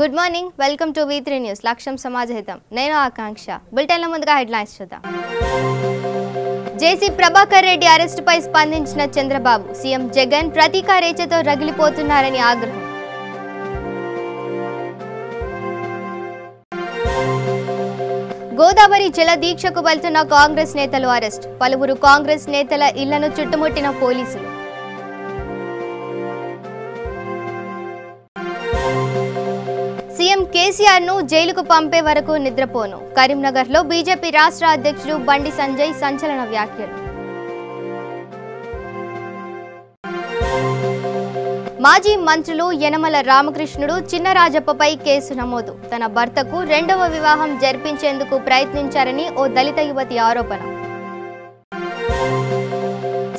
Good morning, welcome to V3 news. లక్ష్యం సమాజహితం. నేను ఆకాంక్ష. బులెటిన్ల ముందుగా హెడ్లైన్స్ చూద్దాం. జేసీ ప్రభాకర్ రెడ్డి అరెస్టుపై స్పందించిన చంద్రబాబు, సీఎం జగన్ ప్రతీకారేచతో రగిలిపోతున్నారని ఆగ్రహం. గోదావరి జల దీక్షకు వెళ్తున్న కాంగ్రెస్ నేతలు అరెస్ట్. పలువురు కాంగ్రెస్ నేతల ఇళ్లను చుట్టుముట్టిన పోలీసులు. సీఎం కేసీఆర్ ను జైలుకు పంపే వరకు నిద్రపోను. కరీంనగర్లో బీజేపీ రాష్ట్ర అధ్యక్షుడు బండి సంజయ్ సంచలన వ్యాఖ్యలు. మాజీ మంత్రులు యనమల రామకృష్ణుడు, చిన్నరాజప్పపై కేసు నమోదు. తన భర్తకు రెండవ వివాహం జరిపించేందుకు ప్రయత్నించారని ఓ దళిత యువతి ఆరోపణ.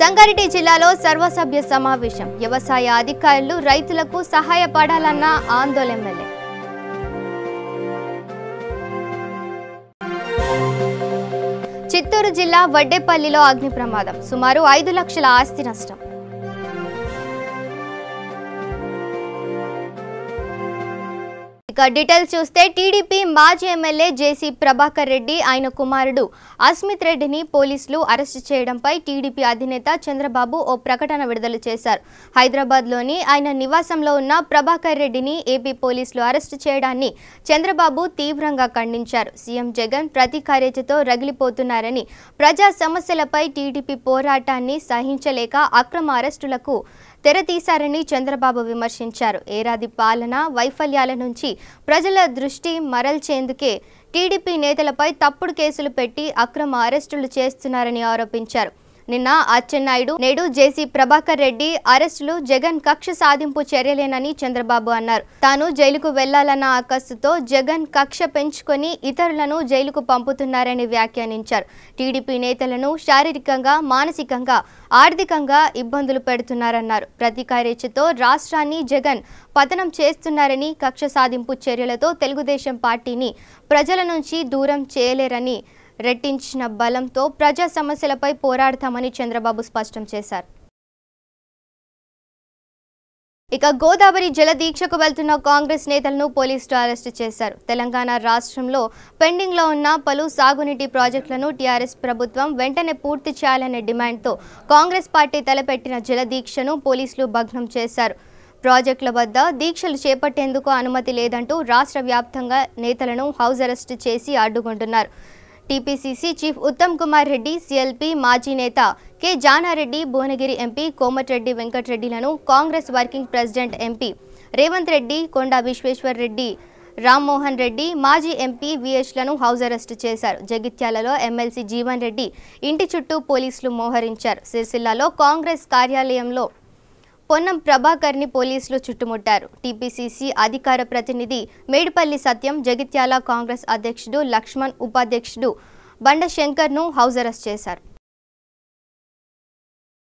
సంగారెడ్డి జిల్లాలో సర్వసభ్య సమావేశం. వ్యవసాయ అధికారులు రైతులకు సహాయపడాలన్న ఆందోళన ఎమ్మెల్యే. చిత్తూరు జిల్లా వడ్డేపల్లిలో అగ్ని ప్రమాదం. సుమారు 5 లక్షల ఆస్తి నష్టం. ఇక డీటెయిల్స్ చూస్తే టీడీపీ మాజీ ఎమ్మెల్యే జేసీ ప్రభాకర్ రెడ్డి, ఆయన కుమారుడు అస్మిత్ రెడ్డిని పోలీసులు అరెస్టు చేయడంపై టీడీపీ అధినేత చంద్రబాబు ఓ ప్రకటన విడుదల చేశారు. హైదరాబాద్లోని ఆయన నివాసంలో ఉన్న ప్రభాకర్ రెడ్డిని ఏపీ పోలీసులు అరెస్టు చేయడాన్ని చంద్రబాబు తీవ్రంగా ఖండించారు. సీఎం జగన్ ప్రతీకారేచతో రగిలిపోతున్నారని, ప్రజా సమస్యలపై టీడీపీ పోరాటాన్ని సహించలేక అక్రమ అరెస్టులకు తెరతీశారని చంద్రబాబు విమర్శించారు. ఏడాది పాలన వైఫల్యాల నుంచి ప్రజల దృష్టి మరల్చేందుకే టీడీపీ నేతలపై తప్పుడు కేసులు పెట్టి అక్రమ అరెస్టులు చేస్తున్నారని ఆరోపించారు. నిన్న అచ్చెన్నాయుడు, నేడు జేసీ ప్రభాకర్ రెడ్డి అరెస్టులు జగన్ కక్ష సాధింపు చర్యలేనని చంద్రబాబు అన్నారు. తాను జైలుకు వెళ్లాలన్న ఆకస్సుతో జగన్ కక్ష పెంచుకొని ఇతరులను జైలుకు పంపుతున్నారని వ్యాఖ్యానించారు. టీడీపీ నేతలను శారీరకంగా, మానసికంగా, ఆర్థికంగా ఇబ్బందులు పెడుతున్నారన్నారు. ప్రతీకారేచతో రాష్ట్రాన్ని జగన్ పతనం చేస్తున్నారని, కక్ష సాధింపు చర్యలతో తెలుగుదేశం పార్టీని ప్రజల నుంచి దూరం చేయలేరని, రెట్టించిన బలంతో ప్రజా సమస్యలపై పోరాడతామని చంద్రబాబు స్పష్టం చేశారు. ఇక గోదావరి జల దీక్షకు వెళ్తున్న కాంగ్రెస్ నేతలను పోలీసులు అరెస్టు చేశారు. తెలంగాణ రాష్ట్రంలో పెండింగ్లో ఉన్న పలు సాగునీటి ప్రాజెక్టులను టీఆర్ఎస్ ప్రభుత్వం వెంటనే పూర్తి చేయాలనే డిమాండ్తో కాంగ్రెస్ పార్టీ తలపెట్టిన జల దీక్షను పోలీసులు భగ్నం చేశారు. ప్రాజెక్టుల వద్ద దీక్షలు చేపట్టేందుకు అనుమతి లేదంటూ రాష్ట్ర వ్యాప్తంగా నేతలను హౌస్ అరెస్టు చేసి అడ్డుకుంటున్నారు. TPCC chief Uttam Kumar Reddy, CLP మాజీ నేత కె జానారెడ్డి, భువనగిరి ఎంపీ కోమటిరెడ్డి వెంకటరెడ్డిలను Congress working president MP Revanth Reddy, Konda Vishweshwar Reddy, Rammohan Reddy, మాజీ ఎంపీ విఎస్లను హౌస్ అరెస్టు చేశారు. జగిత్యాలలో ఎమ్మెల్సీ జీవన్ రెడ్డి ఇంటి చుట్టూ పోలీసులు మోహరించారు. సిరిసిల్లాలో కాంగ్రెస్ కార్యాలయంలో పొన్నం ప్రభాకర్ని పోలీసులు చుట్టుముట్టారు. టీపీసీసీ అధికార ప్రతినిధి మేడిపల్లి సత్యం, జగిత్యాల కాంగ్రెస్ అధ్యక్షుడు లక్ష్మణ్, ఉపాధ్యక్షుడు బండ శంకర్ను హౌస్ అరెస్ట్ చేశారు.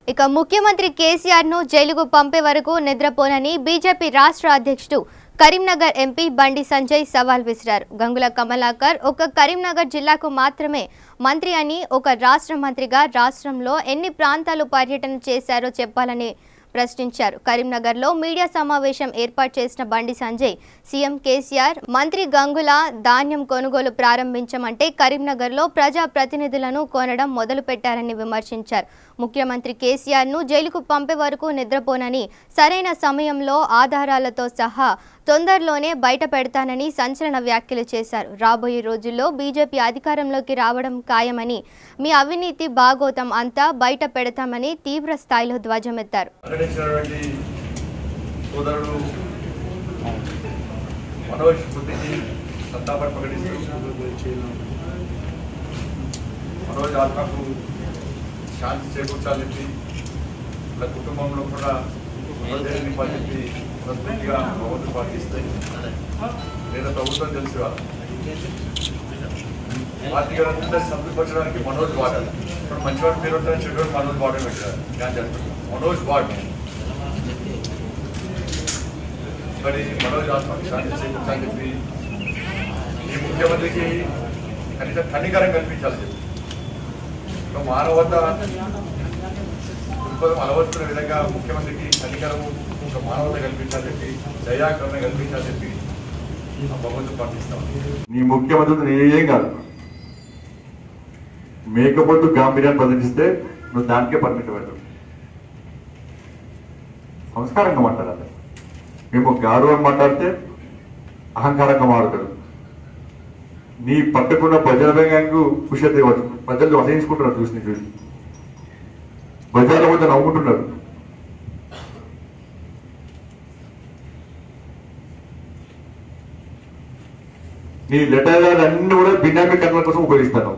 ఇక ముఖ్యమంత్రి కేసీఆర్ను జైలుకు పంపే వరకు నిద్రపోనని బీజేపీ రాష్ట్ర అధ్యక్షుడు కరీంనగర్ ఎంపీ బండి సంజయ్ సవాల్ విసిరారు. గంగుల కమలాకర్ ఒక కరీంనగర్ జిల్లాకు మాత్రమే మంత్రి అని, ఒక రాష్ట్ర మంత్రిగా రాష్ట్రంలో ఎన్ని ప్రాంతాలు పర్యటన చేశారో చెప్పాలని ప్రశ్నించారు. కరీంనగర్లో మీడియా సమావేశం ఏర్పాటు చేసిన బండి సంజయ్, సీఎం కేసీఆర్ మంత్రి గంగుల ధాన్యం కొనుగోలు ప్రారంభించమంటే కరీంనగర్లో ప్రజా ప్రతినిధులను కొనడం మొదలు పెట్టారని విమర్శించారు. ముఖ్యమంత్రి కేసీఆర్ను జైలుకు పంపే వరకు నిద్రపోనని, సరైన సమయంలో ఆధారాలతో సహా తొందరలోనే బయట పెడతానని సంచలన వ్యాఖ్యలు చేశారు. రాబోయే రోజుల్లో బీజేపీ అధికారంలోకి రావడం ఖాయమని, మీ అవినీతి భాగోతం అంతా బయట పెడతామని తీవ్ర స్థాయిలో ధ్వజమెత్తారు. శాంతి చేకూర్చాలని, ఇలా కుటుంబంలో కూడా చెప్పి ప్రస్తుతిగా ప్రభుత్వం పాటిస్తాయి లేదా ప్రభుత్వం తెలిసి పార్టీగా సంతృప్తిపరచడానికి మనోజ్ వాడాలి. ఇప్పుడు మంచివాడు పేరు ఉంటారని చెడు మనోజ్ వాడే పెట్టారు. నేను చెప్తాను మనోజ్ వాడ్, మరి మనోజ్ ఆత్మకి శాంతి చేకూర్చాలని చెప్పి ఈ ముఖ్యమంత్రికి కనీసం కనికరం కల్పించాలని చెప్పి మానవత దృక్పథం అలవరుస్తున్న విధంగా ముఖ్యమంత్రికి కనికరము ఒక మానవత కల్పించాలని చెప్పి, దయాకరణ కల్పించాలని చెప్పి ఆ ప్రభుత్వం పంపిస్తాం. నీ ముఖ్యమంత్రి నేనేం కాదు, మేకపోతు గాంభీర్యాన్ని ప్రదర్శిస్తే నువ్వు దానికే పర్మిట్ పెట్టు. సంస్కారంగా మాట్లాడాలి. మేము గౌరవం మాట్లాడితే అహంకారంగా మాట్లాడతాడు. నీ పట్టుకున్న ప్రజల బ్యాంకు కుషతే ప్రజలు అసహించుకుంటున్నారు. చూసి బజార్ల వద్ద నవ్వుకుంటున్నారు. నీ లెటర్ అన్ని కూడా బినామీ కట్టల కోసం ఉపయోగిస్తాను,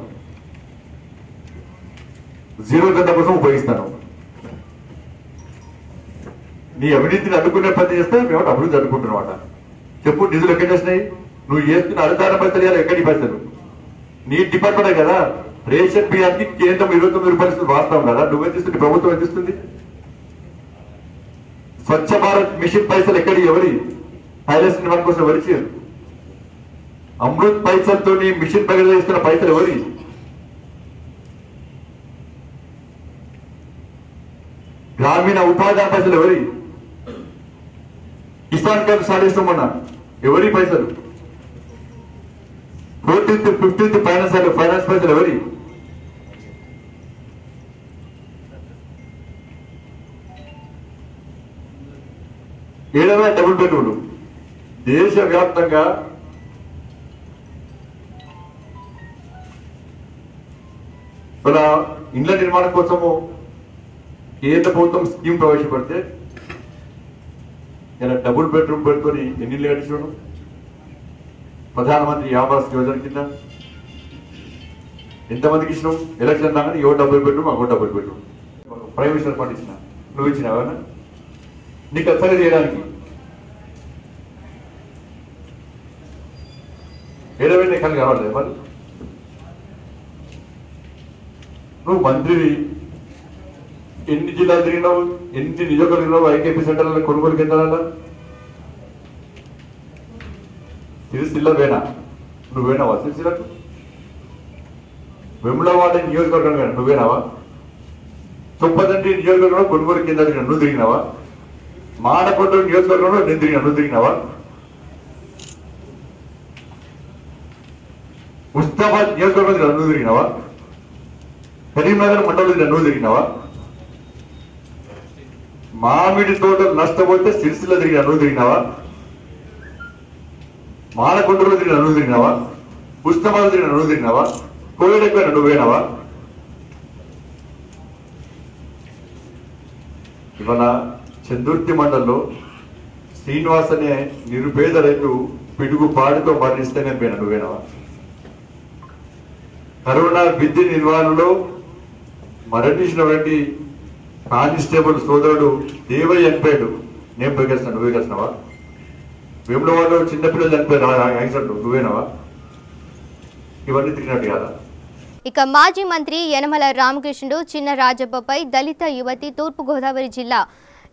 జీరో కట్టల కోసం ఉపయోగిస్తాను. నీ అవినీతిని అడ్డుకునే పని చేస్తే మేము అభివృద్ధి అడ్డుకుంటున్నామాట. చెప్పు, నిధులు ఎక్కడ చేసినాయి? నువ్వు చేస్తున్న అధికార పైసలు ఎక్కడి పైసలు? నీ డిపార్ట్మెంటే కదా. రేషన్ బియ్యానికి కేంద్రం 29 రూపాయలు వాస్తాం కదా, నువ్వేం చేస్తుంది? ప్రభుత్వం ఎంత ఇస్తుంది? స్వచ్ఛ భారత్ మిషన్ పైసలు ఎక్కడి? ఎవరి పైలట్స్ మన కోసం ఎవరికి? అమృత్ పైసలతో మిషన్ పైన చేస్తున్న పైసలు ఎవరి? గ్రామీణ ఉపాధి పైసలు ఎవరి? కిసాన్ కార్డు సాధిస్తామన్నా ఎవరి పైసలు? 14th 15th ఫైనాన్స్ పైసలు ఎవరి? ఏడవ డబుల్ బెడ్రూమ్లు దేశవ్యాప్తంగా మన ఇండ్ల నిర్మాణం కోసము కేంద్ర ప్రభుత్వం స్కీమ్ ప్రవేశపెడితే ఇలా డబుల్ బెడ్రూమ్ పెట్టుకొని ఎన్ని ఇళ్ళు కట్టించాడు? ప్రధానమంత్రి ఆవాస్ యోజన కింద ఎంతమందికి ఇచ్చినావు? ఎలక్షన్ రాగానే ఎవరు డబుల్ బెడ్రూమ్, అగో double bedroom. Prime minister fund ఇచ్చిన, నువ్వు ఇచ్చినావా? నీకు అసలు చేయడానికి ఏడవే లెక్కలు కావాలి. మరి నువ్వు మంత్రివి, ఎన్ని జిల్లాలు తిరిగినావు, ఎన్ని నియోజకవర్గాలు తిరిగినావు? ఐకేపీ సెంటర్ల కొనుగోలు కేంద్రాల సిరిసిల్ల వేనా? నువ్వు వేనావా సిరిసిల్లకు? వెములవాడ నియోజకవర్గం వేనా? నువ్వేనావా? చొప్పదండి నియోజకవర్గంలో కొనుగోలు కేంద్రాలు నువ్వు తిరిగినావా? మానకొండ నియోజకవర్గంలో నేను తిరిగినా, నువ్వు తిరిగినావా? ముస్తాబాద్ నియోజకవర్గంలో నువ్వు తిరిగినావా? కరీంనగర్ మండలంలో నువ్వు తిరిగినావా? మామిడి తోటలు నష్టపోతే సిరిసిల్ల తిరిగినా, నువ్వు తిరిగినావా? మానకొండలో తిరిగినా, నువ్వు తిరిగినావా? ముస్తాబాద్ తిరిగినా, నువ్వు తిరిగినావా? కోవిడ్ నువ్వేనావా? ఇవాళ చందుర్తి మండలంలో శ్రీనివాస్ అనే నిరుపేద రైతు పిడుగు పాడితో మరణిస్తే నేను పోయినా, నువ్వేనావా? కరోనా విద్య నిర్వహణలో మరణించినటువంటి కానిస్టేబుల్ సోదరుడు దేవయ్య చనిపోయాడు, నేను పోయి కలిసిన, నువ్వే కలిసినావా? వేములవాడలో చిన్నపిల్లలు చనిపోయారు యాక్సిడెంట్, నువ్వేనావా? ఇవన్నీ తిరిగినట్టు కదా. ఇక మాజీ మంత్రి యనమల రామకృష్ణుడు చిన్నరాజప్పపై దళిత యువతి తూర్పుగోదావరి జిల్లా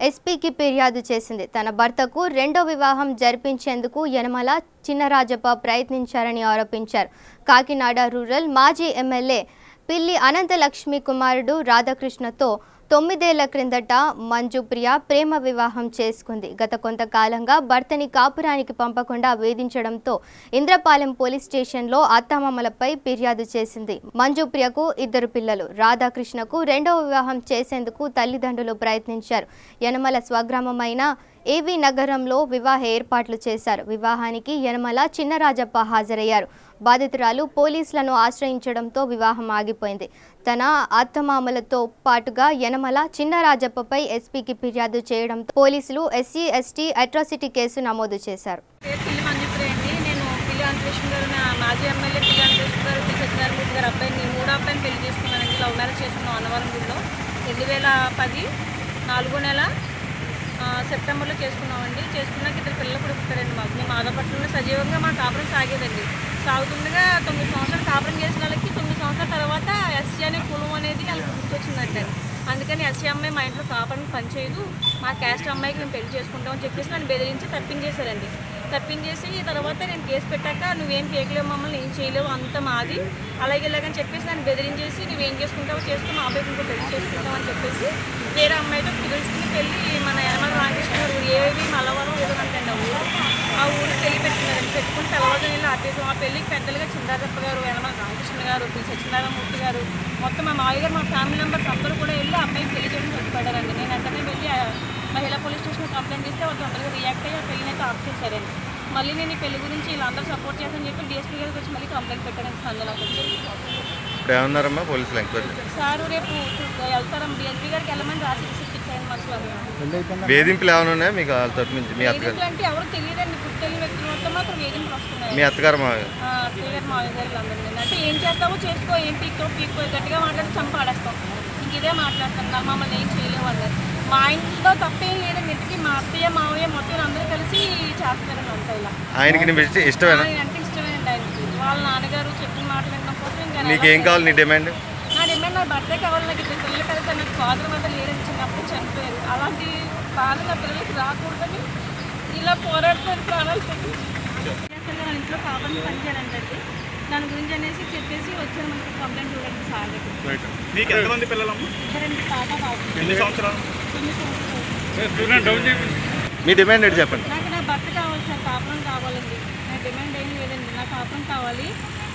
ఎస్పీకి ఫిర్యాదు చేసింది. తన భర్తకు రెండో వివాహం జరిపించేందుకు యనమల చిన్నరాజప్ప ప్రయత్నించారని ఆరోపించారు. కాకినాడ రూరల్ మాజీ ఎమ్మెల్యే పిల్లి అనంతలక్ష్మి కుమారుడు రాధాకృష్ణతో 9 ఏళ్ల క్రిందట మంజుప్రియ ప్రేమ వివాహం చేసుకుంది. గత కొంతకాలంగా భర్తని కాపురానికి పంపకుండా వేధించడంతో ఇంద్రపాలెం పోలీస్ స్టేషన్లో అత్తమామలపై ఫిర్యాదు చేసింది. మంజుప్రియకు 2 పిల్లలు. రాధాకృష్ణకు రెండవ వివాహం చేసేందుకు తల్లిదండ్రులు ప్రయత్నించారు. యనమల స్వగ్రామమైన ఏవి నగరంలో వివాహ ఏర్పాట్లు చేశారు. వివాహానికి యనమల చిన్నరాజప్ప హాజరయ్యారు. బాధితురాలు పోలీసులను ఆశ్రయించడంతో వివాహం ఆగిపోయింది. తన అత్తమామలతో పాటుగా యనమల చిన్నరాజప్పపై ఎస్పీకి ఫిర్యాదు చేయడంతో పోలీసులు SC ST అట్రాసిటీ కేసు నమోదు చేశారు. మాజీ ఎమ్మెల్యే పిల్లి అనంతలక్ష్మి గారు, సత్యనారాయణ గారు అబ్బాయిని, 3వ అబ్బాయిని పెళ్లి చేసుకున్నానండి. లవ్ మ్యారేజ్ చేసుకున్నాం అన్నవరం గుడిలో 2010 4వ నెల సెప్టెంబర్లో చేసుకున్నామండి. చేసుకున్నాక 2 పిల్లలు కూడా పుట్టారండి మాకు. మేము ఆదపట్నంలో సజీవంగా మా కాపురం సాగేదండి. సాగుతుండగా 9 సంవత్సరాలు కాపురం చేసిన వాళ్ళకి 9 సంవత్సరాల తర్వాత SC అనే కులం అనేది వాళ్ళకి గుర్తొచ్చిందంటే, అందుకని SC అమ్మాయి మా ఇంట్లో కాపురం పనిచేయదు, మా క్యాస్ట్ అమ్మాయికి మేము పెళ్లి చేసుకుంటామని చెప్పేసి నన్ను బెదిరించి తప్పించేశారండి. తప్పించేసి తర్వాత నేను కేసు పెట్టాక నువ్వేం చేయలేవు, మమ్మల్ని ఏం చేయలేవు, అంత మాది అలాగే ఇలాగని చెప్పేసి నన్ను బెదిరించేసి నువ్వేం చేసుకుంటావో చేసుకుని మా అబ్బాయికి ఇంకో పెళ్లి చేసుకుంటామని చెప్పేసి వేరే అమ్మాయితో పిలుచుకుని పెళ్ళి మన యనమల రామకృష్ణ గారు ఏవి మలవరం ఏదో అంటండి ఆ ఊరికి పెళ్లి పెట్టినారండి. అనుకుంటే తెల్లవారుజామున వెళ్ళి ఆపేసాం. ఆ పెళ్ళికి పెద్దలుగా చిందాజప్ప గారు, యనమల రామకృష్ణ గారు, పి సత్యనారాయణమూర్తి గారు, మొత్తం మా మావయ్య గారు, మా ఫ్యామిలీ మెంబర్స్ అందరూ కూడా వెళ్ళి ఆ అబ్బాయికి పెళ్లి చేయడం చెప్పారండి. నేను వెంటనే వెళ్ళి మహిళా పోలీస్ స్టేషన్కి కంప్లైంట్ చేస్తే వాళ్ళు తొందరగా రియాక్ట్ అయ్యి ఆ పెళ్ళిని అయితే ఆఫ్ చేశారండి. మళ్ళీ నేను ఈ పెళ్లి గురించి వీళ్ళందరూ సపోర్ట్ చేస్తానని చెప్పి డిఎస్పీ గారికి వచ్చి మళ్ళీ కంప్లైంట్ పెట్టారండి స్పందనకు వచ్చి. ఇప్పుడు ఏమన్నారమ్మా పోలీసులు ఎంక్వైరీ? సారు రేపు వెళ్తారమ్మ, డిఎస్పీ గారికి వెళ్ళమని రాసి రిసిప్ట్ ఇచ్చారండి మనసు. వేధింపులు ఏమైనా ఉన్నాయా మీకు వాళ్ళ తరపు నుంచి? మీ అత్తగారు అంటే ఎవరు తెలియదండి, గుర్తెళ్ళిన వ్యక్తులు మొత్తం మాత్రం వేధింపులు వస్తున్నాయి. మీ అత్తగారు అత్తయ్య గారు మావయ్య గారు అందరినీ అంటే ఏం చేస్తావో చేసుకో, ఏం పీక్కో గట్టిగా మాట్లాడి చంపాడేస్తాం, ఇంక ఇదే మాట్లాడుతున్నారు, మమ్మల్ని ఏం చేయలేవు అన్నారు. మా ఇంట్లో తప్పేం లేదండి, ఇంటికి మా అత్తయ్య మావయ్య మొత్తం అందరూ కలిసి చేస్తారండి అంతా ఇలా. ఆయనకి ఇష్టమేనా? అంటే ఇష్టమేనండి ఆయనకి. వాళ్ళ నాన్నగారు చెప్పిన మాటలు వినడం కోసం ఇంకా నీకేం కావాలి? నీ డిమాండ్? నా డిమాండ్ నా భర్తే కావాలి, నాకు ఇద్దరు పిల్లలు కలిసి నాకు ఫాదర్ వద్ద లేదని చిన్నప్పుడు చనిపోయారు. అలాంటి బాధ నా పిల్లలకి రాకూడదని ఇలా పోరాడుతారు ప్రాణాలు పెట్టి. వాళ్ళ ఇంట్లో కావాలని పనిచేయాలంటే దాని గురించి అనేసి చెప్పేసి వచ్చారు మనకి కంప్లైంట్ చూడండి సార్ దగ్గర. మీకు ఎంతమంది పిల్లలమ్మా? ఇద్దరండి, పాప బాబు. ఎన్ని సంవత్సరాలు? 9 సంవత్సరాలు. మీ డిమాండ్ ఏంటి చెప్పండి? నాకు నా భర్త కావాలి సార్, కాపురం కావాలండి. నా డిమాండ్ ఏం లేదండి, నా కాపురం కావాలి.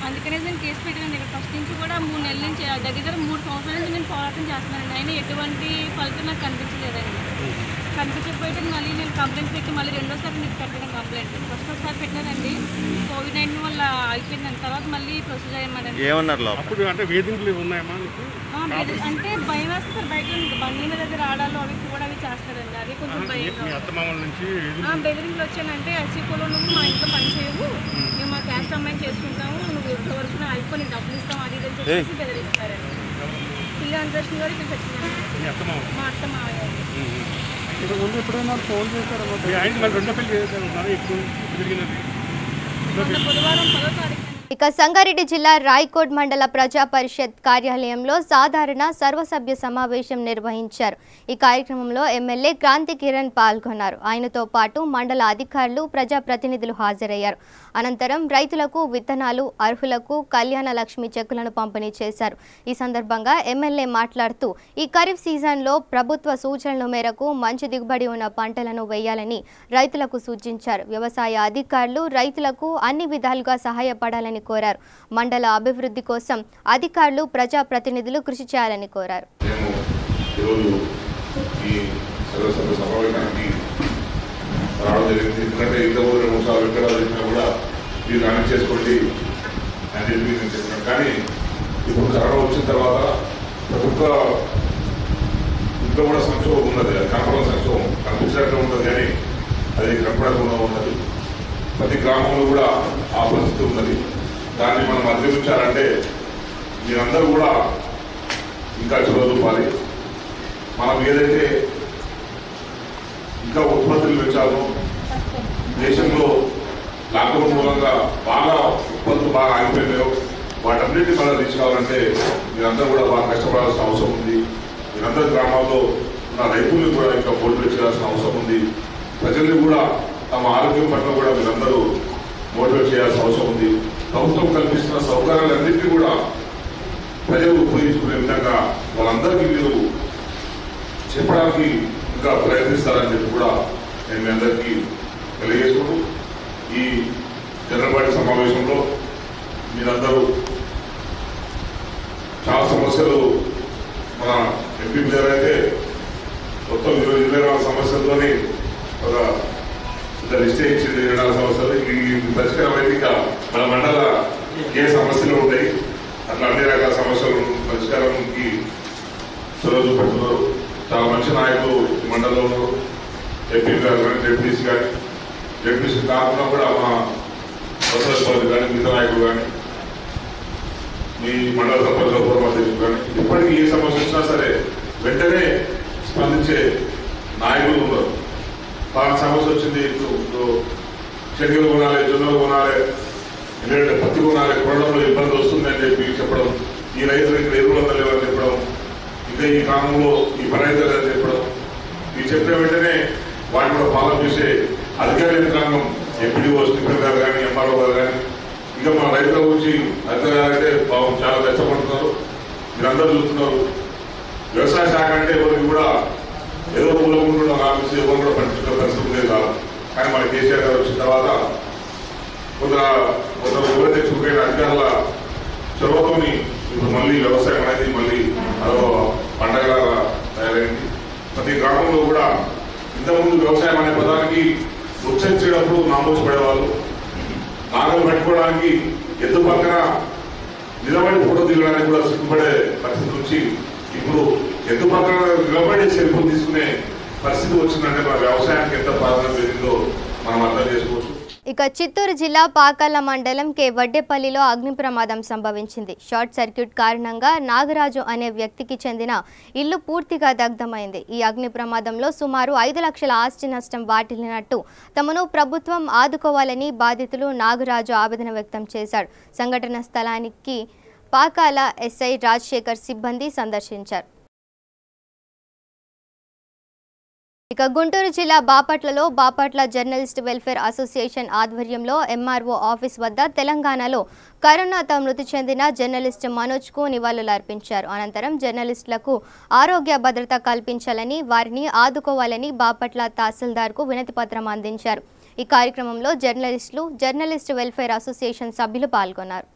అందుకనే నేను కేసు పెట్టానండి. ఇక్కడ ఫస్ట్ నుంచి కూడా 3 నెలల నుంచి దగ్గర 3 సంవత్సరాల నుంచి నేను పోరాటం చేస్తున్నానండి. అయినా ఎటువంటి ఫలితం నాకు కనిపించలేదండి. కనిపించకపోతే మళ్ళీ నేను కంప్లైంట్ పెట్టి మళ్ళీ రెండోసారి నీకు పెట్టడం కంప్లైంట్. ఫస్ట్ ఒకసారి పెట్టానండి, కోవిడ్-19 వల్ల అయిపోయిందని. తర్వాత మళ్ళీ ప్రొసీజర్ అయ్యమని ఏమన్నారు? అప్పుడు అంటే వేధింపులు ఉన్నాయమ్మా నీకు? అంటే భయం వేస్తారు, బయట బండి మీద దగ్గర ఆడాలో అవి కూడా అవి చేస్తారండి. అది కొంచెం భయం. బెదిరింపులు వచ్చానంటే ఎస్సీకోలో నువ్వు మా ఇంట్లో పని చేయవు, మేము మా క్యాస్ట్ అమ్మాయిని చేసుకుంటాము, నువ్వు ఇంతవరకు అయిపోయి డబ్బులు ఇస్తాం, అది ఇది అని చెప్పేసి బెదిరిస్తారండి. పిల్లి అంతరక్షణ గారు ఇక్కడ వచ్చినారు, మా అత్త మావయ్య. ఎప్పుడైనా ఫోన్ చేశారు మళ్ళీ రెండో పెళ్లి చేశారు ఇప్పుడు జరిగినది బుధవారం 10వ తారీఖు. ఇక సంగారెడ్డి జిల్లా రాయకోట్ మండల ప్రజా పరిషత్ కార్యాలయంలో సాధారణ సర్వసభ్య సమావేశం నిర్వహించారు. ఈ కార్యక్రమంలో ఎమ్మెల్యే క్రాంతి కిరణ్ పాల్గొన్నారు. ఆయనతో పాటు మండల అధికారులు, ప్రజాప్రతినిధులు హాజరయ్యారు. అనంతరం రైతులకు విత్తనాలు, అర్హులకు కళ్యాణ లక్ష్మి చెక్కులను పంపిణీ చేశారు. ఈ సందర్భంగా ఎమ్మెల్యే మాట్లాడుతూ ఈ ఖరీఫ్ సీజన్లో ప్రభుత్వ సూచనల మేరకు మంచి దిగుబడి ఉన్న పంటలను వేయాలని రైతులకు సూచించారు. వ్యవసాయ అధికారులు రైతులకు అన్ని విధాలుగా సహాయపడాలని కోరారు. మండల అభివృద్ధి కోసం అధికారులు, ప్రజాప్రతినిధులు కృషి చేయాలని కోరారు. ఎందుకంటే ఇంతకుముందు 3 సార్లు విత్తనాలు ఇచ్చినా కూడా మీరు మేనేజ్ చేసుకోండి అని చెప్పి నేను చెప్పినాను. కానీ ఇప్పుడు కరోనా వచ్చిన తర్వాత ప్రభుత్వ ఇంట్లో కూడా సంక్షోభం ఉన్నది. అది కనపడని సంక్షోభం కనిపించినట్టు ఉంటుంది, కానీ అది కనపడకుండా ఉన్నది. ప్రతి గ్రామంలో కూడా ఆ పరిస్థితి ఉన్నది. దాన్ని మనం అధిగమించాలంటే మీరందరూ కూడా ఇంకా చదువుకోవాలి. మనం ఏదైతే ఇంకా ఉత్పత్తులు పెంచాలో, దేశంలో లాక్డౌన్ మూలంగా బాగా ఉత్పత్తులు బాగా ఆగిపోయినాయో వాటన్నిటిని మనం తీసుకోవాలంటే మీరందరూ కూడా బాగా కష్టపడాల్సిన అవసరం ఉంది. మీరందరూ గ్రామాల్లో ఉన్న రైతుల్ని కూడా ఇంకా మోటివేట్ చేయాల్సిన అవసరం ఉంది. ప్రజల్ని కూడా తమ ఆరోగ్యం పట్ల కూడా మీరందరూ మోటివేట్ చేయాల్సిన అవసరం ఉంది. ప్రభుత్వం కల్పిస్తున్న సౌకర్యాలన్నింటినీ కూడా ప్రజలు ఉపయోగించుకునే విధంగా వాళ్ళందరికీ మీరు చెప్పడానికి ఇంకా ప్రయత్నిస్తారని చెప్పి కూడా నేను మీ అందరికీ తెలియజేసుకుంటూ ఈ జనరల్ సమావేశంలో మీరందరూ చాలా సమస్యలు మన ఎంపీ ప్లేయర్ అయితే మొత్తం 24 సమస్యలతోని ఒక లిస్ట్ ఇచ్చింది. 24 సమస్యలు ఈ పరిష్కారం అయితే ఇంకా మన మండల ఏ సమస్యలు ఉంటాయి అట్లా అన్ని రకాల సమస్యలు పరిష్కారానికి చొరవ చూపెడుతున్నారు. చాలా మంచి నాయకులు మండలంలో ఎంపీ గారు కానీ, డిప్యూటీసీ కానీ, డిప్యూటీసీ కాకుండా కూడా మా సోదరులు కానీ, మిగతా నాయకులు కానీ, మీ మండల సభ్యుల పూర్వాధ్యక్షులు కానీ, ఇప్పటికీ ఏ సమస్య వచ్చినా సరే వెంటనే స్పందించే నాయకులు ఉన్నారు. వాళ్ళ సమస్య వచ్చింది, శనగలు కొనాలి, జొన్నలు కొనాలి, ఎందుకంటే పత్తి కొనాలి, కొనడంలో ఇబ్బంది వస్తుంది అని చెప్పి చెప్పడం, ఈ రైతులు ఇక్కడ ఎరువులు లేవని చెప్పడం, ఇంకా ఈ గ్రామంలో ఈ పని అవుతుందని చెప్పడం, ఈ చెప్పిన వెంటనే వాటిని కూడా ఫాలో చేసే అధికార యంత్రాంగం ఎంపీడీఓ స్టీఫెన్ గారు కానీ, ఎంఆర్ఓ గారు కానీ, ఇంకా మన రైతుల గురించి అధికారులైతే పాపం చాలా కష్టపడుతున్నారు. మీరందరూ చూస్తున్నారు. వ్యవసాయ శాఖ అంటే ఎవరికి కూడా ఏదో మూలకుంటున్న ఆఫీసు ఎవరు కూడా పట్టించుకునే పరిస్థితి లేదు కాదు. కానీ మన కేసీఆర్ గారు వచ్చిన తర్వాత కొంత కొందరు ఎవరైతే చురుకైన అధికారుల చొరవతోని ఇప్పుడు మళ్ళీ వ్యవసాయం అనేది మళ్ళీ అదో పండగ తయారైంది. ప్రతి గ్రామంలో కూడా ఇంతకుముందు వ్యవసాయం అనే పదానికి ఉచ్చరించేటప్పుడు నామోసపడేవాళ్ళు. నాగలు పెట్టుకోవడానికి ఎద్దు పక్కన నిలబడి ఫోటో దిగడానికి కూడా సిగ్గుపడే పరిస్థితి నుంచి ఇప్పుడు ఎద్దు పక్కన నిలబడి సెల్ఫోన్ తీసుకునే పరిస్థితి వచ్చిందంటే మన వ్యవసాయానికి ఎంత ప్రాధాన్యత పెరిగిందో మనం అర్థం చేసుకోవచ్చు. ఇక చిత్తూరు జిల్లా పాకాల మండలం కె వడ్డేపల్లిలో అగ్ని ప్రమాదం సంభవించింది. షార్ట్ సర్క్యూట్ కారణంగా నాగరాజు అనే వ్యక్తికి చెందిన ఇల్లు పూర్తిగా దగ్ధమైంది. ఈ అగ్ని ప్రమాదంలో సుమారు 5 లక్షల ఆస్తి నష్టం వాటిల్లినట్టు తమను ప్రభుత్వం ఆదుకోవాలని బాధితులు నాగరాజు ఆవేదన వ్యక్తం చేశారు. సంఘటన స్థలానికి పాకాల ఎస్ఐ రాజశేఖర్ సిబ్బంది సందర్శించారు. ఇక గుంటూరు జిల్లా బాపట్లలో బాపట్ల జర్నలిస్ట్ వెల్ఫేర్ అసోసియేషన్ ఆధ్వర్యంలో ఎంఆర్ఓ ఆఫీస్ వద్ద తెలంగాణలో కరోనాతో మృతి చెందిన జర్నలిస్ట్ మనోజ్కు నివాళులర్పించారు. అనంతరం జర్నలిస్టులకు ఆరోగ్య భద్రత కల్పించాలని, వారిని ఆదుకోవాలని బాపట్ల తహసీల్దార్కు వినతి పత్రం అందించారు. ఈ కార్యక్రమంలో జర్నలిస్టులు, జర్నలిస్ట్ వెల్ఫేర్ అసోసియేషన్ సభ్యులు పాల్గొన్నారు.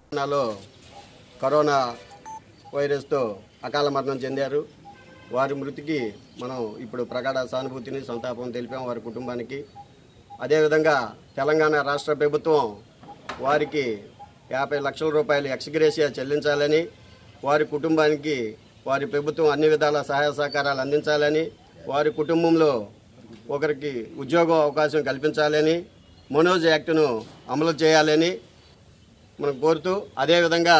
కరోనా వైరస్తో అకాల మరణం చెందారు. వారి మృతికి మనం ఇప్పుడు ప్రగాఢ సానుభూతిని, సంతాపం తెలిపాం వారి కుటుంబానికి. అదేవిధంగా తెలంగాణ రాష్ట్ర ప్రభుత్వం వారికి 50 లక్షల రూపాయలు ఎక్స్గ్రేషియా చెల్లించాలని, వారి కుటుంబానికి వారి ప్రభుత్వం అన్ని విధాల సహాయ సహకారాలు అందించాలని, వారి కుటుంబంలో ఒకరికి ఉద్యోగ అవకాశం కల్పించాలని, మనోజ్ యాక్ట్ను అమలు చేయాలని మనం కోరుతూ, అదేవిధంగా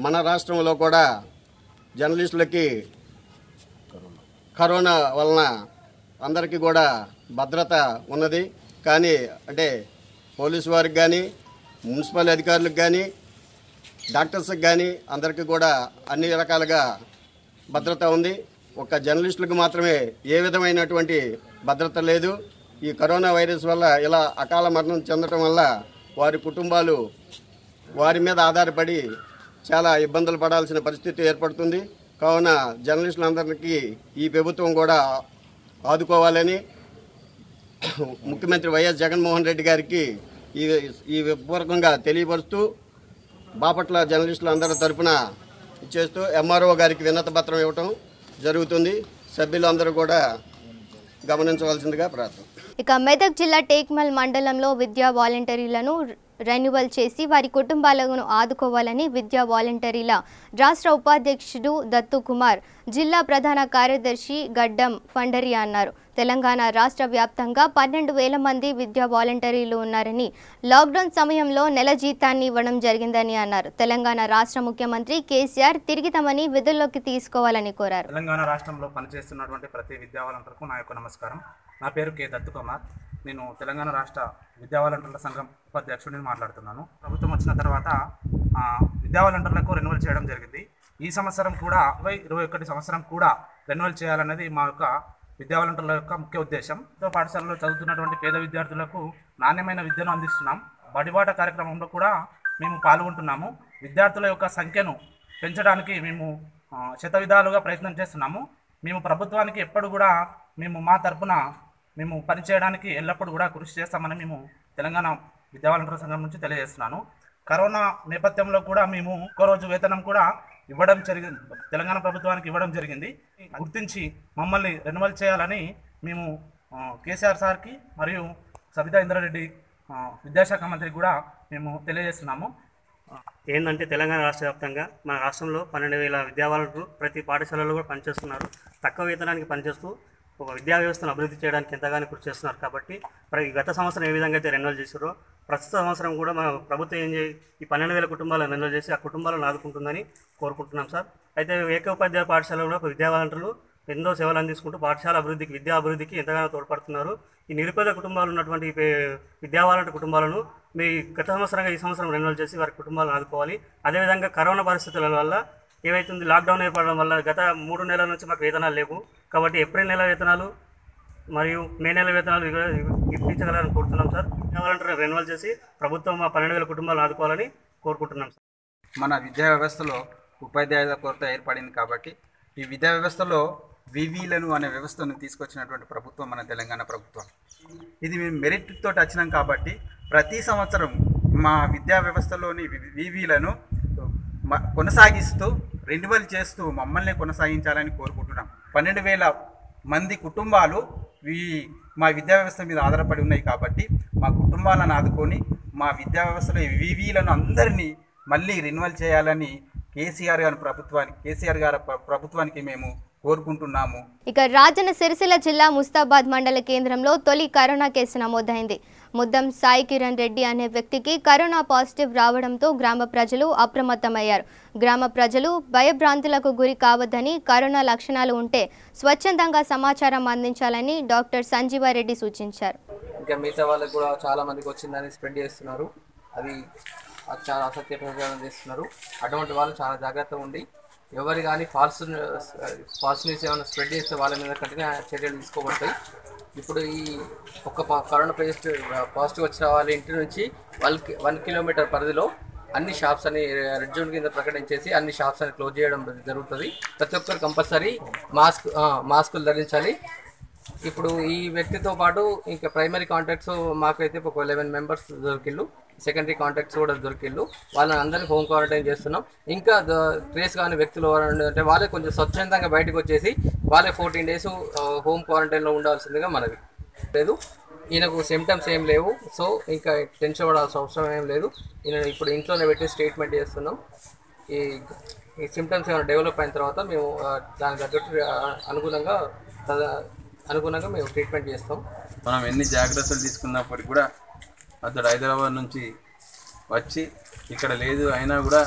మన రాష్ట్రంలో కూడా జర్నలిస్టులకి కరోనా వలన అందరికీ కూడా భద్రత ఉన్నది. కానీ అంటే పోలీసు వారికి కానీ, మున్సిపల్ అధికారులకు కానీ, డాక్టర్స్కి కానీ అందరికీ కూడా అన్ని రకాలుగా భద్రత ఉంది. ఒక్క జర్నలిస్టులకు మాత్రమే ఏ విధమైనటువంటి భద్రత లేదు. ఈ కరోనా వైరస్ వల్ల ఇలా అకాల మరణం చెందటం వల్ల వారి కుటుంబాలు వారి మీద ఆధారపడి చాలా ఇబ్బందులు పడాల్సిన పరిస్థితి ఏర్పడుతుంది. కావున జర్నలిస్టులందరికీ ఈ ప్రభుత్వం కూడా ఆదుకోవాలని ముఖ్యమంత్రి వైఎస్ జగన్మోహన్ రెడ్డి గారికి ఈ పూర్వకంగా తెలియపరుస్తూ బాపట్ల జర్నలిస్టులందరి తరఫున చేస్తూ ఎంఆర్ఓ గారికి వినతి పత్రం ఇవ్వటం జరుగుతుంది. సభ్యులందరూ కూడా గమనించవలసిందిగా ప్రార్థన. ఇక మెదక్ జిల్లా టేక్మల్ మండలంలో విద్యా వాలంటీర్లను రెన్యువల్ చేసి వారి కుటుంబాలను ఆదుకోవాలని విద్యా వాలంటీర్ల రాష్ట్ర ఉపాధ్యక్షుడు దత్తు కుమార్, జిల్లా ప్రధాన కార్యదర్శి గడ్డం ఫండరియా అన్నారు. తెలంగాణ రాష్ట్ర వ్యాప్తంగా 12,000 మంది విద్యా వాలంటీర్లు ఉన్నారని, లాక్డౌన్ సమయంలో నెల జీతాన్ని ఇవ్వడం జరిగిందని అన్నారు. తెలంగాణ రాష్ట్ర ముఖ్యమంత్రి కేసీఆర్ తిరిగి తమని విధుల్లోకి తీసుకోవాలని కోరారు. తెలంగాణ రాష్ట్రంలో పనిచేస్తున్నటువంటి ప్రతి విద్యా వాలంటీర్కు నా యొక్క నమస్కారం. నా పేరు కె దత్తు కుమార్. నేను తెలంగాణ రాష్ట్ర విద్యా వాలంటీర్ల సంఘం ఉపాధ్యక్షుడిని మాట్లాడుతున్నాను. ప్రభుత్వం వచ్చిన తర్వాత విద్యా వాలంటీర్లకు రెన్యువల్ చేయడం జరిగింది. ఈ సంవత్సరం కూడా 2021 సంవత్సరం కూడా రెన్యువల్ చేయాలన్నది మా యొక్క విద్యా వాలంటీర్ల యొక్క ముఖ్య ఉద్దేశం. పాఠశాలలో చదువుతున్నటువంటి పేద విద్యార్థులకు నాణ్యమైన విద్యను అందిస్తున్నాం. బడిబాట కార్యక్రమంలో కూడా మేము పాల్గొంటున్నాము. విద్యార్థుల యొక్క సంఖ్యను పెంచడానికి మేము శతవిధాలుగా ప్రయత్నం చేస్తున్నాము. మేము ప్రభుత్వానికి ఎప్పుడు కూడా మా తరపున మేము పనిచేయడానికి ఎల్లప్పుడూ కూడా కృషి చేస్తామని మేము తెలంగాణ విద్యా వాలంటీర్ల సంఘం నుంచి తెలియజేస్తున్నాను. కరోనా నేపథ్యంలో కూడా మేము ఒక్కరోజు వేతనం కూడా ఇవ్వడం జరిగింది, తెలంగాణ ప్రభుత్వానికి ఇవ్వడం జరిగింది. గుర్తించి మమ్మల్ని రెన్యువల్ చేయాలని మేము కేసీఆర్ సార్కి మరియు సబితా ఇంద్రారెడ్డి విద్యాశాఖ మంత్రికి కూడా మేము తెలియజేస్తున్నాము. ఏంటంటే తెలంగాణ రాష్ట్ర వ్యాప్తంగా మన రాష్ట్రంలో 12,000 విద్యా వాలంటీర్లు ప్రతి పాఠశాలలో కూడా పనిచేస్తున్నారు. తక్కువ వేతనానికి పనిచేస్తూ ఒక విద్యా వ్యవస్థను అభివృద్ధి చేయడానికి ఎంతగానో కృషి చేస్తున్నారు. కాబట్టి గత సంవత్సరం ఏ విధంగా అయితే రెన్యువల్ చేశారో ప్రస్తుత సంవత్సరం కూడా మన ప్రభుత్వం ఈ 12,000 కుటుంబాలను రెన్యువల్ చేసి ఆ కుటుంబాలను ఆదుకుంటుందని కోరుకుంటున్నాం సార్. అయితే ఏకోపాధ్యాయ పాఠశాలలో విద్యా వాలంటీర్లు ఎన్నో సేవలు అందించుకుంటూ పాఠశాల అభివృద్ధికి, విద్యా అభివృద్ధికి ఎంతగానో తోడ్పడుతున్నారు. ఈ నిరుపేద కుటుంబాలు ఉన్నటువంటి విద్యా వాలంటీర్ కుటుంబాలను మీ గత సంవత్సరంగా ఈ సంవత్సరం రెన్యువల్ చేసి వారి కుటుంబాలను ఆదుకోవాలి. అదేవిధంగా కరోనా పరిస్థితుల వల్ల ఏవైతుంది లాక్డౌన్ ఏర్పడడం వల్ల గత 3 నెలల నుంచి మాకు వేతనాలు లేవు. కాబట్టి ఏప్రిల్ నెల వేతనాలు మరియు మే నెల వేతనాలు ఇప్పించగలని కోరుతున్నాం సార్. వాలంటీర్ రెన్యువల్ చేసి ప్రభుత్వం మా 12,000 కుటుంబాలను ఆదుకోవాలని కోరుకుంటున్నాం సార్. మన విద్యా వ్యవస్థలో ఉపాధ్యాయుల కొరత ఏర్పడింది కాబట్టి ఈ విద్యా వ్యవస్థలో వివిలను అనే వ్యవస్థను తీసుకొచ్చినటువంటి ప్రభుత్వం మన తెలంగాణ ప్రభుత్వం. ఇది మేము మెరిట్ తోటి వచ్చినాం కాబట్టి ప్రతి సంవత్సరం మా విద్యా వ్యవస్థలోని వివిలను కొనసాగిస్తూ రెన్యువల్ చేస్తూ మమ్మల్ని కొనసాగించాలని కోరుకుంటున్నాం. 12,000 మంది కుటుంబాలు మా విద్యా వ్యవస్థ మీద ఆధారపడి ఉన్నాయి కాబట్టి మా కుటుంబాలను ఆదుకొని మా విద్యా వ్యవస్థలో వివిలను అందరినీ మళ్ళీ రెన్యువల్ చేయాలని కేసీఆర్ గారి ప్రభుత్వానికి మేము కోరుకుంటున్నాము. ఇక రాజన్న సిరిసిల్ల జిల్లా ముస్తాబాద్ మండల కేంద్రంలో తొలి కరోనా కేసు నమోదైంది. ముద్దం సాయి కిరణ్ రెడ్డి అనే వ్యక్తికి కరోనా పాజిటివ్ రావడంతో గ్రామ ప్రజలు అప్రమత్తమయ్యారు. గ్రామ ప్రజలు భయభ్రాంతులకు గురి కావద్దని, కరోనా లక్షణాలు ఉంటే స్వచ్ఛందంగా సమాచారం అందించాలని డాక్టర్ సంజీవారెడ్డి సూచించారు. ఇంకా మిగతా వాళ్ళకి కూడా చాలా మందికి వచ్చిందని స్ప్రెడ్ చేస్తున్నారు. అది చాలా అసత్య ప్రచారం చేస్తున్నారు. అటువంటి వాళ్ళు చాలా జాగ్రత్తగా ఉండి ఎవరు కానీ ఫాల్స్ న్యూస్ ఏమైనా స్ప్రెడ్ చేస్తే వాళ్ళ మీద కఠిన చర్యలు తీసుకోబడతాయి. ఇప్పుడు ఈ ఒక్క కరోనా పాజిటివ్ వచ్చిన వాళ్ళ ఇంటి నుంచి 1 కిలోమీటర్ పరిధిలో అన్ని షాప్స్ అని రెడ్ జోన్ కింద ప్రకటించేసి అన్ని షాప్స్ అని క్లోజ్ చేయడం జరుగుతుంది. ప్రతి ఒక్కరు కంపల్సరీ మాస్కులు ధరించాలి. ఇప్పుడు ఈ వ్యక్తితో పాటు ఇంకా ప్రైమరీ కాంటాక్ట్స్ మాకైతే ఒక 11 మెంబర్స్ దొరికిళ్ళు, సెకండరీ కాంటాక్ట్స్ కూడా దొరికిళ్ళు. వాళ్ళని అందరినీ హోమ్ క్వారంటైన్ చేస్తున్నాం. ఇంకా ట్రేస్ కాని వ్యక్తులు అంటే వాళ్ళే కొంచెం స్వచ్ఛందంగా బయటకు వచ్చేసి వాళ్ళే 14 days హోమ్ క్వారంటైన్లో ఉండాల్సిందిగా మనవి లేదు. ఈయనకు సిమ్టమ్స్ ఏం లేవు, సో ఇంకా టెన్షన్ పడాల్సిన అవసరం ఏం లేదు. ఈయన ఇప్పుడు ఇంట్లోనే పెట్టి ట్రీట్మెంట్ చేస్తున్నాం. ఈ సిమ్టమ్స్ ఏమైనా డెవలప్ అయిన తర్వాత మేము దానికి తగ్గట్టు అనుగుణంగా మేము ట్రీట్మెంట్ చేస్తాం. మనం ఎన్ని జాగ్రత్తలు తీసుకున్నప్పటికీ కూడా అతడు హైదరాబాద్ నుంచి వచ్చి ఇక్కడ లేదు అయినా కూడా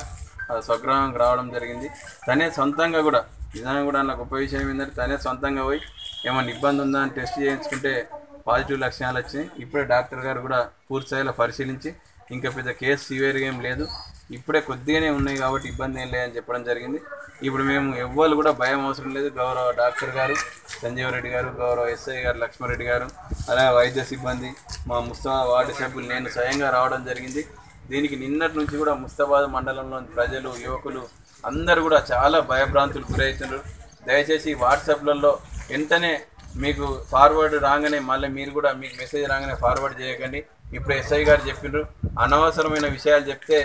స్వగ్రామంకి రావడం జరిగింది. తనే సొంతంగా కూడా నిజంగా కూడా నాకు గొప్ప విషయం ఏంటంటే తనే సొంతంగా పోయి ఏమైనా ఇబ్బంది ఉందా అని టెస్ట్ చేయించుకుంటే పాజిటివ్ లక్షణాలు వచ్చినాయి. ఇప్పుడే డాక్టర్ గారు కూడా పూర్తి స్థాయిలో పరిశీలించి ఇంకా పెద్ద కేసు సివియర్గా ఏం లేదు, ఇప్పుడే కొద్దిగానే ఉన్నాయి కాబట్టి ఇబ్బంది ఏం లేదని చెప్పడం జరిగింది. ఇప్పుడు మేము ఎవ్వరు కూడా భయం అవసరం లేదు. గౌరవ డాక్టర్ గారు సంజీవరెడ్డి గారు, గౌరవ ఎస్ఐ గారు లక్ష్మారెడ్డి గారు, అలాగే వైద్య సిబ్బంది, మా ముస్తాబాద్ వార్డు సభ్యులు, నేను స్వయంగా రావడం జరిగింది. దీనికి నిన్నటి నుంచి కూడా ముస్తాబాద్ మండలంలోని ప్రజలు, యువకులు అందరూ కూడా చాలా భయభ్రాంతులు గురవుతున్నారు. దయచేసి వాట్సాప్లలో వెంటనే మీకు ఫార్వర్డ్ రాగానే మళ్ళీ మీరు కూడా మీకు మెసేజ్ రాగానే ఫార్వర్డ్ చేయకండి. ఇప్పుడు ఎస్ఐ గారు చెప్పిండ్రు, అనవసరమైన విషయాలు చెప్తే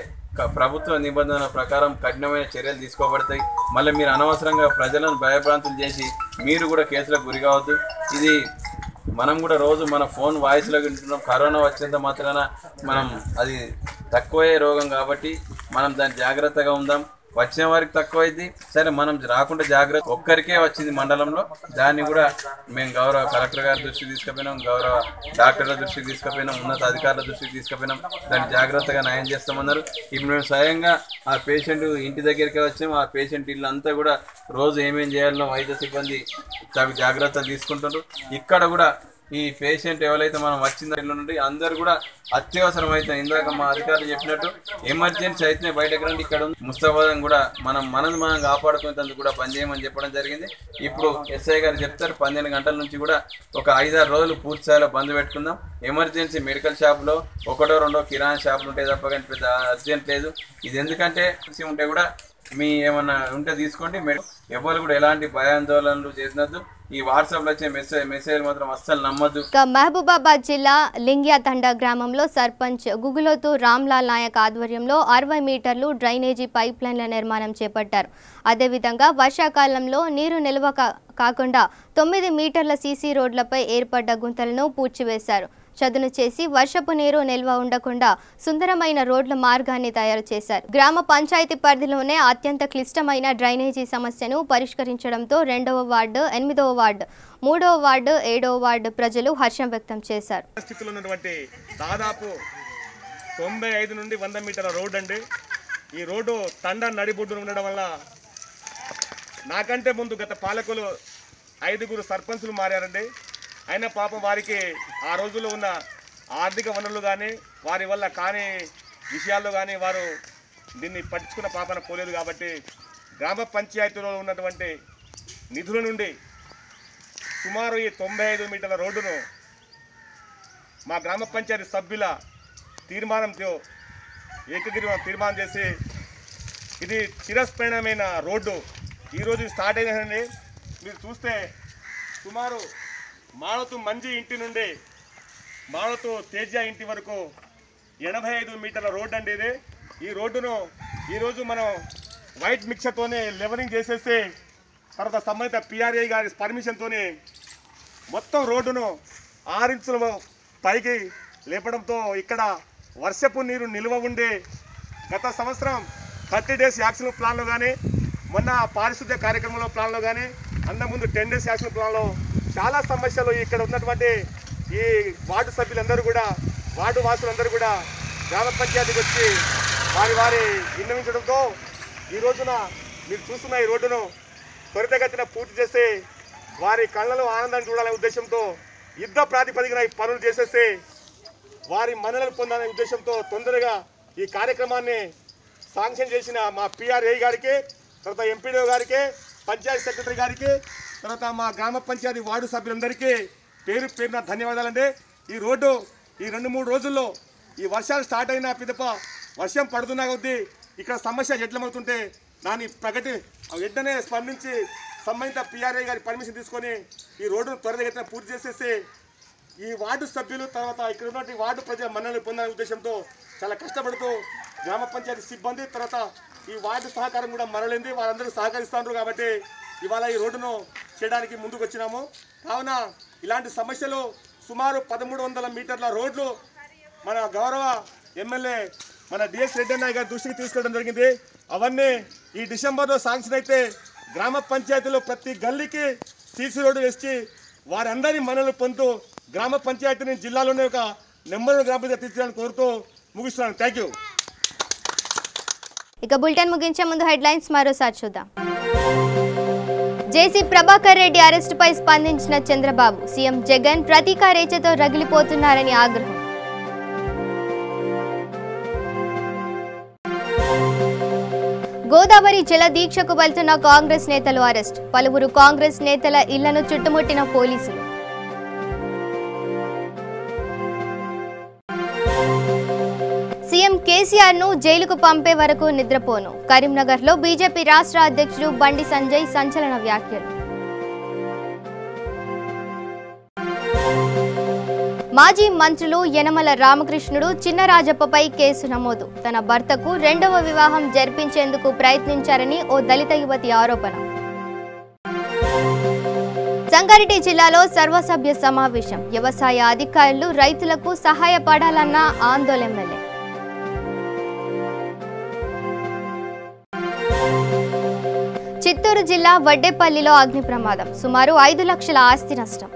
ప్రభుత్వ నిబంధనల ప్రకారం కఠినమైన చర్యలు తీసుకోబడతాయి. మళ్ళీ మీరు అనవసరంగా ప్రజలను భయభ్రాంతులు చేసి మీరు కూడా కేసులకు గురి కావద్దు. ఇది మనం కూడా రోజు మన ఫోన్ వాయిస్లో వింటున్నాం. కరోనా వచ్చేంత మాత్రాన మనం అది తక్కువే రోగం కాబట్టి మనం దాన్ని జాగ్రత్తగా ఉందాం. వచ్చిన వారికి తక్కువైంది సరే, మనం రాకుండా జాగ్రత్త. ఒక్కరికే వచ్చింది మండలంలో, దాన్ని కూడా మేము గౌరవ కలెక్టర్ గారి దృష్టికి తీసుకుపోయినాం, గౌరవ డాక్టర్ల దృష్టికి తీసుకుపోయినాం, ఉన్నత అధికారుల దృష్టికి తీసుకుపోయినాం. దాన్ని జాగ్రత్తగా నయం చేస్తామన్నారు. ఇప్పుడు మేము స్వయంగా ఆ పేషెంట్ ఇంటి దగ్గరికి వచ్చాము. ఆ పేషెంట్ ఇల్లు అంతా కూడా రోజు ఏమేం చేయాలో వైద్య సిబ్బంది జాగ్రత్తలు తీసుకుంటున్నారు. ఇక్కడ కూడా ఈ పేషెంట్ ఎవరైతే మనం వచ్చిన ఇల్లు నుండి అందరూ కూడా అత్యవసరం అయితే ఇందాక మా అధికారులు చెప్పినట్టు ఎమర్జెన్సీ అయితే బయటకు రండి. ఇక్కడ ముస్తాబాద్ కూడా మనది మనం కాపాడుకునేందుకు కూడా బంద్ చేయమని చెప్పడం జరిగింది. ఇప్పుడు ఎస్ఐ గారు చెప్తారు 12 గంటల నుంచి కూడా ఒక 5-6 రోజులు పూర్తి స్థాయిలో బంద్ పెట్టుకుందాం. ఎమర్జెన్సీ మెడికల్ షాప్లో 1-2 కిరాణా షాపులు ఉంటాయి తప్ప కానీ పెద్ద అర్జెంట్ లేదు. ఇది ఎందుకంటే ఉంటే కూడా మీ ఏమన్నా ఉంటే తీసుకోండి. ఎవరు కూడా ఎలాంటి భయాందోళనలు చేసినద్దు. ఈ వాట్సాప్ లో వచ్చే మెసేజ్ మాత్రం అస్సలు నమ్మద్దు. మహబూబాబాద్ జిల్లా లింగ్యాతండ గ్రామంలో సర్పంచ్ గుగులోతు రామ్లాల్ నాయక్ ఆధ్వర్యంలో 60 మీటర్లు డ్రైనేజీ పైప్ లైన్ల నిర్మాణం చేపట్టారు. అదేవిధంగా వర్షాకాలంలో నీరు నిల్వ కాకుండా 9 మీటర్ల సీసీ రోడ్లపై ఏర్పడ్డ గుంతలను పూడ్చివేశారు. చదును చేసి వర్షపు నీరు నిల్వ ఉండకుండా సుందరమైన రోడ్ల మార్గాన్ని తయారు చేశారు. గ్రామ పంచాయతీ పరిధిలోనే అత్యంత క్లిష్టమైన డ్రైనేజీ సమస్యను పరిష్కరించడంతో 2వ వార్డు, 8వ వార్డు, 3వ వార్డు, 7వ వార్డు ప్రజలు హర్షం వ్యక్తం చేశారు. స్థితిలో ఉన్నటువంటి దాదాపు 95 నుండి 100 మీటర్ల రోడ్డు అండి. ఈ రోడ్డు తండ నడిబొడ్డున ఉండడం వల్ల నాకంటే ముందు గత పాలకులు 5గురు సర్పంచులు మారారండి. అయినా పాపం వారికి ఆ రోజుల్లో ఉన్న ఆర్థిక వనరులు కానీ వారి వల్ల కాని విషయాల్లో కానీ వారు దీన్ని పట్టించుకున్న పాపన పోలేదు. కాబట్టి గ్రామ పంచాయతీలో ఉన్నటువంటి నిధుల నుండి సుమారు ఈ 95 మీటర్ల రోడ్డును మా గ్రామ పంచాయతీ సభ్యుల తీర్మానంతో తీర్మానం చేసి ఇది చిరస్మరణమైన రోడ్డు ఈరోజు స్టార్ట్ అయినదండి. మీరు చూస్తే సుమారు మాళతు మంజి ఇంటి నుండి మాళతు తేజ ఇంటి వరకు 85 మీటర్ల రోడ్డు అండి ఇది. ఈ రోడ్డును ఈరోజు మనం వైట్ మిక్సర్తోనే లెవలింగ్ చేసేసి తర్వాత సంబంధిత పిఆర్ఐ గారి పర్మిషన్తోనే మొత్తం రోడ్డును 6 ఇంచుల పైకి లేపడంతో ఇక్కడ వర్షపు నీరు నిల్వ ఉండి గత సంవత్సరం 30 డేస్ యాక్షన్ ప్లాన్లో కానీ మొన్న పారిశుద్ధ్య కార్యక్రమంలో ప్లాన్లో కానీ అంతకుముందు 10 డేస్ యాక్షన్ ప్లాన్లో చాలా సమస్యలు ఇక్కడ ఉన్నటువంటి ఈ వార్డు సభ్యులందరూ కూడా వార్డు వాసులందరూ కూడా గ్రామ పంచాయతీకి వచ్చి వారి విన్నవించడంతో ఈ రోజున మీరు చూస్తున్న ఈ రోడ్డును త్వరితగతిన పూర్తి చేసి వారి కళ్ళలో ఆనందాన్ని చూడాలనే ఉద్దేశంతో యుద్ధ ప్రాతిపదికన ఈ పనులు చేసేసి వారి మన్ననలు పొందాలనే ఉద్దేశంతో తొందరగా ఈ కార్యక్రమాన్ని శాంక్షన్ చేసిన మా పిఆర్ఐ గారికి, తర్వాత ఎంపీడీఓ గారికి, పంచాయతీ సెక్రటరీ గారికి, తర్వాత మా గ్రామ పంచాయతీ వార్డు సభ్యులందరికీ పేరు పేరున ధన్యవాదాలండి. ఈ రోడ్డు ఈ 2-3 రోజుల్లో ఈ వర్షాలు స్టార్ట్ అయిన పిదప వర్షం పడుతున్నా కొద్దీ ఇక్కడ సమస్య జటిలమవుతుంటే దాన్ని వెంటనే స్పందించి సంబంధిత పిఆర్ఐ గారి పర్మిషన్ తీసుకొని ఈ రోడ్డును త్వరితగతిన పూర్తి చేసేసి ఈ వార్డు సభ్యులు తర్వాత ఇక్కడ ఉన్నటువంటి వార్డు ప్రజల మన్ననలు పొందాలనే ఉద్దేశంతో చాలా కష్టపడుతూ గ్రామ పంచాయతీ సిబ్బంది తర్వాత ఈ వార్డు సహకారం కూడా మరలింది. వాళ్ళందరూ సహకరిస్తున్నారు కాబట్టి ఇవాళ ఈ రోడ్డును చేయడానికి ముందుకు వచ్చినాము. కావున ఇలాంటి సమస్యలు సుమారు 1300 మీటర్ల రోడ్లు మన గౌరవ ఎమ్మెల్యే మన డిఎస్ రెడ్డి అన్నయ్య గారి దృష్టికి తీసుకెళ్ళడం జరిగింది. అవన్నీ ఈ డిసెంబర్లో శాంక్షన్ అయితే గ్రామ పంచాయతీలో ప్రతి గల్లీకి సీసీ రోడ్డు వేసి వారందరి మన్ననలు పొందుతూ గ్రామ పంచాయతీని జిల్లాలోనే ఒక నెంబర్ 1 గ్రామ పంచాయతీ తీర్చాలని కోరుతూ ముగిస్తున్నాను. Thank you. ఇక బులెటిన్ ముగించే ముందు హెడ్లైన్స్ మరోసారి చూద్దాం. జేసీ ప్రభాకర్ రెడ్డి అరెస్టుపై స్పందించిన చంద్రబాబు, సీఎం జగన్ ప్రతీకారేచతో రగిలిపోతున్నారని ఆగ్రహం. గోదావరి జల దీక్షకు వెళ్తున్న కాంగ్రెస్ నేతలు అరెస్ట్, పలువురు కాంగ్రెస్ నేతల ఇళ్లను చుట్టుముట్టిన పోలీసులు. సీఎం కేసీఆర్ ను జైలుకు పంపే వరకు నిద్రపోను, కరీంనగర్లో బీజేపీ రాష్ట్ర అధ్యక్షుడు బండి సంజయ్ సంచలన వ్యాఖ్యలు. మాజీ మంత్రులు యనమల రామకృష్ణుడు చిన్నరాజప్పపై కేసు నమోదు, తన భర్తకు 2వ వివాహం జరిపించేందుకు ప్రయత్నించారని ఓ దళిత యువతి ఆరోపణ. సంగారెడ్డి జిల్లాలో సర్వసభ్య సమావేశం, వ్యవసాయ అధికారులు రైతులకు సహాయపడాలన్న ఆందోళన ఎమ్మెల్యే. చిత్తూరు జిల్లా వడ్డేపల్లిలో అగ్ని ప్రమాదం, సుమారు 5 లక్షల ఆస్తి నష్టం.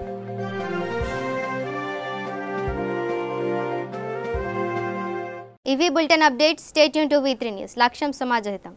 ఇవి bulletin updates. Stay tune to V3 news. లక్ష్యం సమాజహితం.